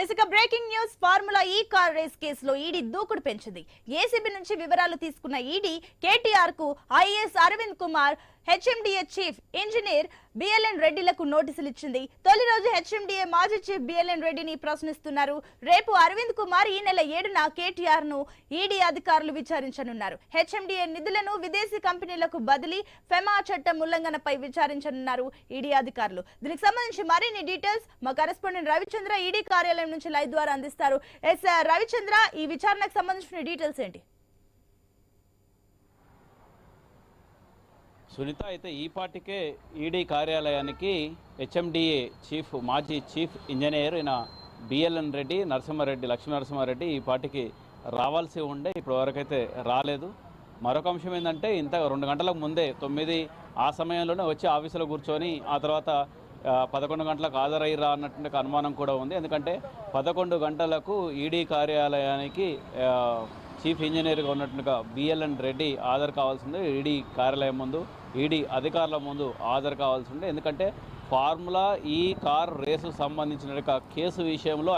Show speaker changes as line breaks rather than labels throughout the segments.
ఇసుక breaking news. Formula E car race కేసులో ED దూకుడు పెంచింది. ఏసీబీ నుంచి వివరాలు తీసుకున్న ఈడీ కేటీఆర్ కు IAS Arvind Kumar, HMDA chief engineer B L N రెడ్డిలకు నోటీసులు ఇచ్చింది. తొలి రోజు హెచ్ఎండిఏ మాజీ చీఫ్ బిఎల్ఎన్ రెడ్డిని ప్రశ్నిస్తున్నారు. రేపు అరవింద్ కుమార్, ఈ నెల 7న కేటీఆర్ ను ఈడీ అధికారులు విచారించనున్నారు. హెచ్ఎండిఏ నిధులను విదేశీ కంపెనీలకు బదిలీ, ఫెమా చట్టం ఉల్లంఘనపై విచారించనున్నారు ఈడీ అధికారులు. దీనికి సంబంధించి మరిన్ని డీటెయిల్స్ మా కరెస్పాండెంట్ రవిచంద్ర ఈడీ కార్యాలయం నుంచి లైవ్ ద్వారా అందిస్తారు. రవిచంద్ర, ఈ విచారణకు సంబంధించిన డీటెయిల్స్ ఏంటి?
సునీత, అయితే ఈ పార్టీకే ఈడీ కార్యాలయానికి హెచ్ఎండిఏ చీఫ్, మాజీ చీఫ్ ఇంజనీర్ అయిన బిఎల్ఎన్ రెడ్డి, లక్ష్మీ నరసింహారెడ్డి ఈ పార్టీకి రావాల్సి ఉండే ఇప్పటి వరకైతే రాలేదు. మరొక అంశం ఏంటంటే, ఇంత 2 గంటలకు ముందే 9 ఆ సమయంలోనే వచ్చి ఆఫీసులో కూర్చొని ఆ తర్వాత 11 గంటలకు హాజరయ్యిరా అన్నట్టు అనుమానం కూడా ఉంది. ఎందుకంటే 11 గంటలకు ఈడీ కార్యాలయానికి చీఫ్ ఇంజనీర్గా ఉన్నట్టుగా బిఎల్ఎన్ రెడ్డి హాజరు కావాల్సిందే. ఈడీ కార్యాలయం ముందు, ఈడీ అధికారుల ముందు హాజరు కావాల్సిందే. ఎందుకంటే ఫార్ములా ఈ కార్ రేసు సంబంధించిన కేసు విషయంలో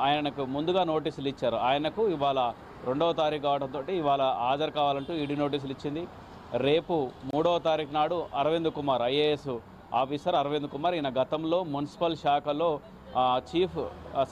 ఆయనకు ముందుగా నోటీసులు ఇచ్చారు. ఆయనకు ఇవాళ 2వ తారీఖు కావడంతో ఇవాళ హాజరు కావాలంటూ ఈడీ నోటీసులు ఇచ్చింది. రేపు 3వ తారీఖు నాడు అరవింద్ కుమార్, ఐఏఎస్ ఆఫీసర్ అరవింద్ కుమార్, ఈయన గతంలో మున్సిపల్ శాఖలో చీఫ్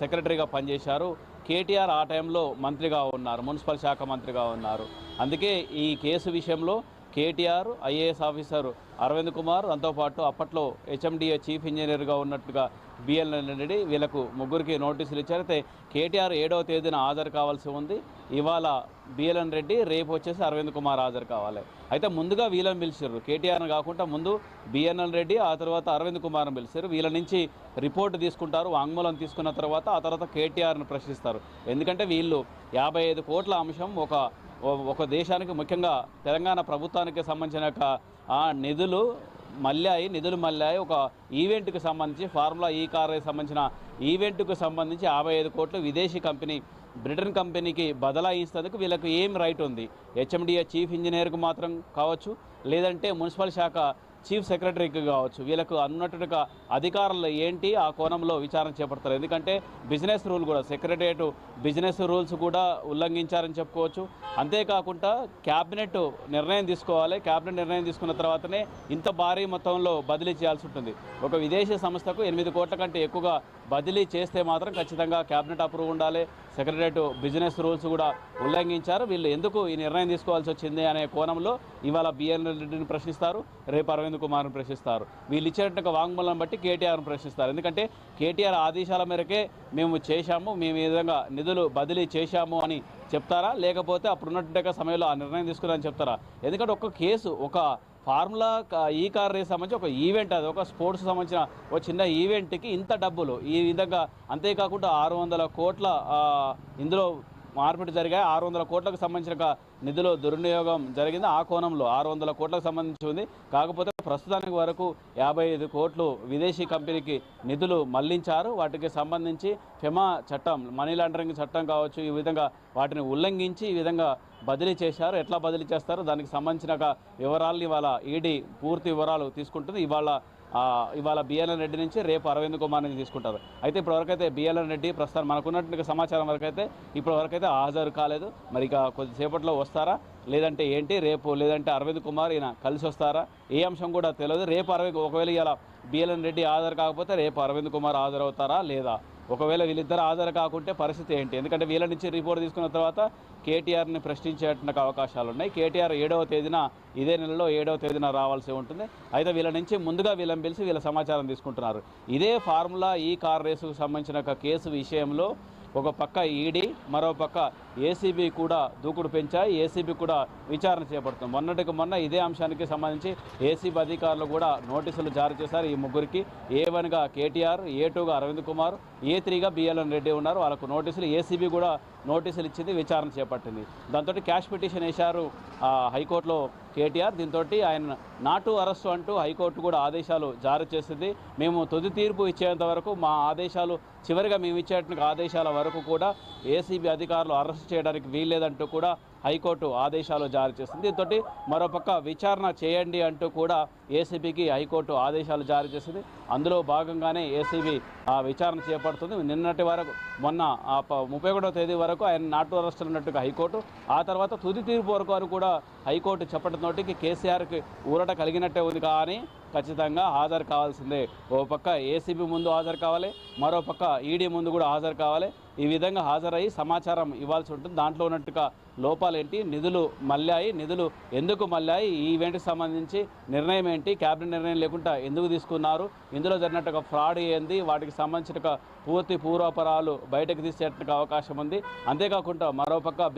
సెక్రటరీగా పనిచేశారు. కేటీఆర్ ఆ టైంలో మంత్రిగా ఉన్నారు, మున్సిపల్ శాఖ మంత్రిగా ఉన్నారు. అందుకే ఈ కేసు విషయంలో కేటీఆర్, ఐఏఎస్ ఆఫీసర్ అరవింద్ కుమార్, దాంతోపాటు అప్పట్లో హెచ్ఎండిఏ చీఫ్ ఇంజనీర్గా ఉన్నట్టుగా బిఎల్ఎన్ రెడ్డి, వీళ్ళకు ముగ్గురికి నోటీసులు ఇచ్చారు. అయితే కేటీఆర్ 7వ తేదీన హాజరు కావాల్సి ఉంది. ఇవాళ బిఎల్ఎన్ రెడ్డి, రేపు వచ్చేసి అరవింద్ కుమార్ హాజరు కావాలి. అయితే ముందుగా వీళ్ళని పిలిచారు, కేటీఆర్ని కాకుండా ముందు బిఎల్ఎన్ రెడ్డి, ఆ తర్వాత అరవింద్ కుమార్ని పిలిచారు. వీళ్ళ నుంచి రిపోర్ట్ తీసుకుంటారు, వాంగ్మూలం తీసుకున్న తర్వాత ఆ తర్వాత కేటీఆర్ని ప్రశ్నిస్తారు. ఎందుకంటే వీళ్ళు 55 కోట్ల అంశం ఒక దేశానికి, ముఖ్యంగా తెలంగాణ ప్రభుత్వానికి సంబంధించిన నిధులు మళ్ళాయి. ఒక ఈవెంట్కి సంబంధించి, ఫార్ములా ఈ కార్ సంబంధించిన ఈవెంట్కు సంబంధించి 55 కోట్లు విదేశీ కంపెనీ, బ్రిటన్ కంపెనీకి బదలాయిస్తేందుకు వీళ్ళకు ఏం రైట్ ఉంది? హెచ్ఎండిఏ చీఫ్ ఇంజనీర్కు మాత్రం కావచ్చు, లేదంటే మున్సిపల్ శాఖ చీఫ్ సెక్రటరీకి కావచ్చు, వీళ్ళకు అన్నట్టుగా అధికారులు ఏంటి ఆ కోణంలో విచారణ చేపడతారు. ఎందుకంటే బిజినెస్ రూల్ కూడా, సెక్రటరియట్ బిజినెస్ రూల్స్ కూడా ఉల్లంఘించారని చెప్పుకోవచ్చు. అంతేకాకుండా క్యాబినెట్ నిర్ణయం తీసుకోవాలి. క్యాబినెట్ నిర్ణయం తీసుకున్న తర్వాతనే ఇంత భారీ మొత్తంలో బదిలీ చేయాల్సి ఉంటుంది. ఒక విదేశీ సంస్థకు 8 కోట్ల కంటే ఎక్కువగా బదిలీ చేస్తే మాత్రం ఖచ్చితంగా క్యాబినెట్ అప్రూవ్ ఉండాలి. సెక్రటరియట్ బిజినెస్ రూల్స్ కూడా ఉల్లంఘించారు. వీళ్ళు ఎందుకు ఈ నిర్ణయం తీసుకోవాల్సి వచ్చింది అనే కోణంలో ఇవాళ బిఎల్ఎన్ రెడ్డిని ప్రశ్నిస్తారు, రేపు అరవింద్ కుమార్ని ప్రశ్నిస్తారు. వీళ్ళు ఇచ్చేటట్టుగా వాంగ్మూలం బట్టి కేటీఆర్ను ప్రశ్నిస్తారు. ఎందుకంటే కేటీఆర్ ఆదేశాల మేరకే మేము ఈ విధంగా నిధులు బదిలీ చేశాము అని చెప్తారా, లేకపోతే అప్పుడున్నట్టు సమయంలో ఆ నిర్ణయం తీసుకున్నారని చెప్తారా? ఎందుకంటే ఒక కేసు, ఒక ఫార్ములా ఈ కార్ రేస్ సంబంధించి ఒక ఈవెంట్, అది ఒక స్పోర్ట్స్ సంబంధించిన ఒక చిన్న ఈవెంట్కి ఇంత డబ్బులు ఈ విధంగా, అంతేకాకుండా 600 కోట్ల ఇందులో మార్పిడి జరిగాయి. 600 కోట్లకు సంబంధించిన నిధులు దుర్వినియోగం జరిగింది. ఆ కోణంలో 600 కోట్లకు సంబంధించి ఉంది. కాకపోతే ప్రస్తుతానికి వరకు 55 కోట్లు విదేశీ కంపెనీకి నిధులు మళ్లించారు. వాటికి సంబంధించి ఫెమా చట్టం, మనీ లాండరింగ్ చట్టం కావచ్చు, ఈ విధంగా వాటిని ఉల్లంఘించి ఈ విధంగా బదిలీ చేశారు. ఎట్లా బదిలీ చేస్తారో దానికి సంబంధించిన వివరాలను ఇవాళ ఈడీ పూర్తి వివరాలు తీసుకుంటుంది. ఇవాళ బిఎల్ఎన్ రెడ్డి నుంచి రేపు అరవింద్ కుమార్ నుంచి తీసుకుంటారు. అయితే ఇప్పటివరకైతే బిఎల్ఎన్ రెడ్డి ప్రస్తుతం మనకున్నటువంటి సమాచారం వరకైతే ఇప్పటివరకైతే హాజరు కాలేదు. మరి ఇక కొద్దిసేపట్లో వస్తారా, లేదంటే ఏంటి రేపు, లేదంటే అరవింద్ కుమార్ ఈయన కలిసి వస్తారా, ఏ అంశం కూడా తెలియదు. రేపు ఒకవేళ ఇలా బిఎల్ఎన్ రెడ్డి హాజరు కాకపోతే రేపు అరవింద్ కుమార్ హాజరవుతారా లేదా? ఒకవేళ వీళ్ళిద్దరు హాజరు కాకుంటే పరిస్థితి ఏంటి? ఎందుకంటే వీళ్ళ నుంచి రిపోర్ట్ తీసుకున్న తర్వాత కేటీఆర్ని ప్రశ్నించేటువంటి అవకాశాలు ఉన్నాయి. కేటీఆర్ 7వ తేదీన, ఇదే నెలలో 7వ తేదీన రావాల్సి ఉంటుంది. అయితే వీళ్ళ నుంచి ముందుగా వీళ్ళని పిలిచి వీళ్ళ సమాచారం తీసుకుంటున్నారు. ఇదే ఫార్ములా ఈ కార్ రేసుకు సంబంధించిన కేసు విషయంలో ఒక పక్క ఈడీ, మరో పక్క ఏసీబీ కూడా దూకుడు పెంచాయి. ఏసీబీ కూడా విచారణ చేపడుతుంది. మొన్న ఇదే అంశానికి సంబంధించి ఏసీబీ అధికారులు కూడా నోటీసులు జారీ చేశారు. ఈ ముగ్గురికి A1గా కేటీఆర్, A2గా అరవింద్ కుమార్, A3గా బిఎల్ఎన్ రెడ్డి ఉన్నారు. వాళ్ళకు నోటీసులు, ఏసీబీ కూడా నోటీసులు ఇచ్చింది, విచారణ చేపట్టింది. దాంతో క్యాష్ పిటిషన్ వేశారు హైకోర్టులో కేటీఆర్. దీంతో ఆయన నాటు అరెస్టు అంటూ హైకోర్టు కూడా ఆదేశాలు జారీ చేసింది. మేము తుది తీర్పు ఇచ్చేంత వరకు, మా ఆదేశాలు చివరిగా మేము ఇచ్చేటువంటి ఆదేశాల వరకు కూడా ఏసీబీ అధికారులు అరెస్ట్ చేయడానికి వీల్లేదంటూ కూడా హైకోర్టు ఆదేశాలు జారీ చేసింది. దీంతో మరోపక్క విచారణ చేయండి అంటూ కూడా ఏసీబీకి హైకోర్టు ఆదేశాలు జారీ చేసింది. అందులో భాగంగానే ఏసీబీ విచారణ చేపడుతుంది. నిన్నటి వరకు మొన్న 31వ తేదీ వరకు ఆయన నాటు అరెస్ట్ ఉన్నట్టుగా హైకోర్టు, ఆ తర్వాత తుది తీర్పు వరకు అని కూడా హైకోర్టు చెప్పడంతో కేసీఆర్కి ఊరట కలిగినట్టే ఉంది. కానీ ఖచ్చితంగా హాజరు కావాల్సిందే. ఓ పక్క ఏసీబీ ముందు హాజరు కావాలి, మరో పక్క ఈడీ ముందు కూడా హాజరు కావాలి. ఈ విధంగా హాజరయ్యి సమాచారం ఇవ్వాల్సి ఉంటుంది. దాంట్లో ఉన్నట్టుగా లోపాలేంటి, నిధులు మళ్ళాయి, నిధులు ఎందుకు మళ్ళాయి, ఈ ఈవెంట్కి సంబంధించి నిర్ణయం ఏంటి, క్యాబినెట్ నిర్ణయం లేకుండా ఎందుకు తీసుకున్నారు, ఇందులో జరిగినట్టుగా ఫ్రాడ్ ఏంది, వాటికి సంబంధించిన పూర్తి పూర్వాపరాలు బయటకు తీసేట్టుగా అవకాశం ఉంది. అంతేకాకుండా మరోపక్క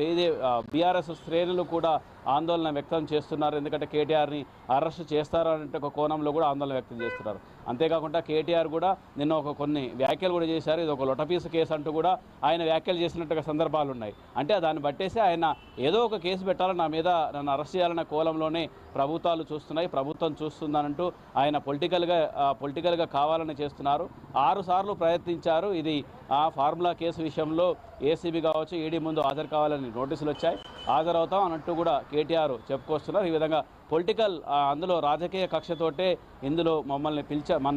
బీఆర్ఎస్ శ్రేణులు కూడా ఆందోళన వ్యక్తం చేస్తున్నారు. ఎందుకంటే కేటీఆర్ని అరెస్ట్ చేస్తారనే ఒక కోణంలో కూడా ఆందోళన వ్యక్తం చేస్తున్నారు. అంతేకాకుండా కేటీఆర్ కూడా నిన్న కొన్ని వ్యాఖ్యలు కూడా చేశారు. ఇది ఒక లొటపీసు కేసు అంటూ కూడా ఆయన వ్యాఖ్యలు చేసినట్టుగా సందర్భాలు ఉన్నాయి. అంటే దాన్ని బట్టేసి ఆయన ఏదో ఒక కేసు పెట్టాలని, నా మీద నన్ను అరెస్ట్ చేయాలనే కోణంలోనే ప్రభుత్వాలు చూస్తున్నాయి, ప్రభుత్వం చూస్తుందనంటూ ఆయన పొలిటికల్గా కావాలని చేస్తున్నారు. 6 సార్లు ప్రయత్నించారు. ఇది ఆ ఫార్ములా కేసు విషయంలో ఏసీబీ కావచ్చు, ఈడీ ముందు హాజరు కావాలని నోటీసులు వచ్చాయి. హాజరవుతాం అన్నట్టు కూడా కేటీఆర్ చెప్పుకొస్తున్నారు. ఈ విధంగా పొలిటికల్ అందులో రాజకీయ కక్షతోటే ఇందులో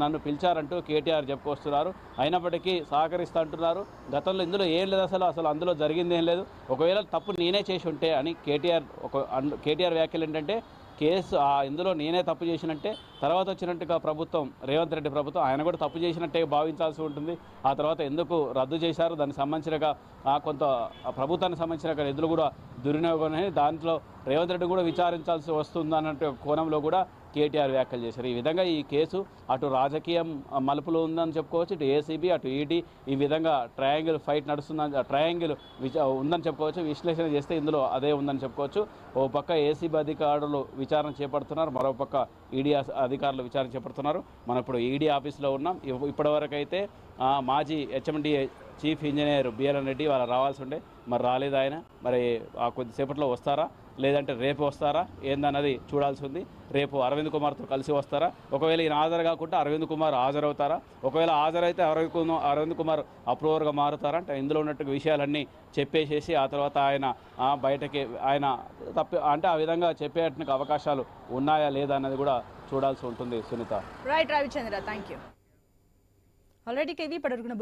నన్ను పిలిచారంటూ కేటీఆర్ చెప్పుకొస్తున్నారు. అయినప్పటికీ సహకరిస్తూ అంటున్నారు. గతంలో ఇందులో ఏం లేదు, అసలు అందులో జరిగింది ఏం లేదు. ఒకవేళ తప్పు నేనే చేసి ఉంటే అని కేటీఆర్ వ్యాఖ్యలు ఏంటంటే, కేసు ఇందులో నేనే తప్పు చేసినట్టే, తర్వాత వచ్చినట్టుగా ప్రభుత్వం, రేవంత్ రెడ్డి ప్రభుత్వం, ఆయన కూడా తప్పు చేసినట్టే భావించాల్సి ఉంటుంది. ఆ తర్వాత ఎందుకు రద్దు చేశారు, దానికి సంబంధించినగా కొంత ప్రభుత్వానికి సంబంధించిన నిధులు కూడా దుర్వినియోగం, దాంట్లో రేవంత్ రెడ్డి కూడా విచారించాల్సి వస్తుంది అన్నట్టు కోణంలో కూడా కేటీఆర్ వ్యాఖ్యలు చేశారు. ఈ విధంగా ఈ కేసు అటు రాజకీయం మలుపులు ఉందని చెప్పుకోవచ్చు, ఇటు ఏసీబీ అటు ఈడీ ఈ విధంగా ట్రయాంగిల్ ఫైట్ నడుస్తుందని, ట్రయాంగిల్ ఉందని చెప్పుకోవచ్చు. విశ్లేషణ చేస్తే ఇందులో అదే ఉందని చెప్పుకోవచ్చు. ఓ పక్క ఏసీబీ అధికారులు విచారణ చేపడుతున్నారు, మరో పక్క ఈడీ అధికారులు విచారణ చేపడుతున్నారు. మనం ఇప్పుడు ఈడీ ఆఫీస్లో ఉన్నాం. ఇప్పటివరకు అయితే మాజీ HMDA chief engineer BLN Reddy వాళ్ళు రావాల్సి ఉండే, మరి రాలేదు ఆయన. మరి కొద్దిసేపట్లో వస్తారా, లేదంటే రేపు వస్తారా ఏందన్నది చూడాల్సి ఉంది. రేపు అరవింద్ కుమార్తో కలిసి వస్తారా, ఒకవేళ ఈయన హాజరు కాకుండా అరవింద్ కుమార్ హాజరవుతారా, ఒకవేళ హాజరైతే అరవింద్ కుమార్ అప్రూవర్గా మారుతారా అంటే ఇందులో ఉన్నట్టు విషయాలన్నీ చెప్పేసేసి ఆ తర్వాత ఆయన బయటకి ఆయన అంటే ఆ విధంగా చెప్పేటువంటి అవకాశాలు ఉన్నాయా లేదా అన్నది కూడా చూడాల్సి ఉంటుంది. Sunitha.
Right Ravichandra, thank you. Already కేవీ పడుకున్న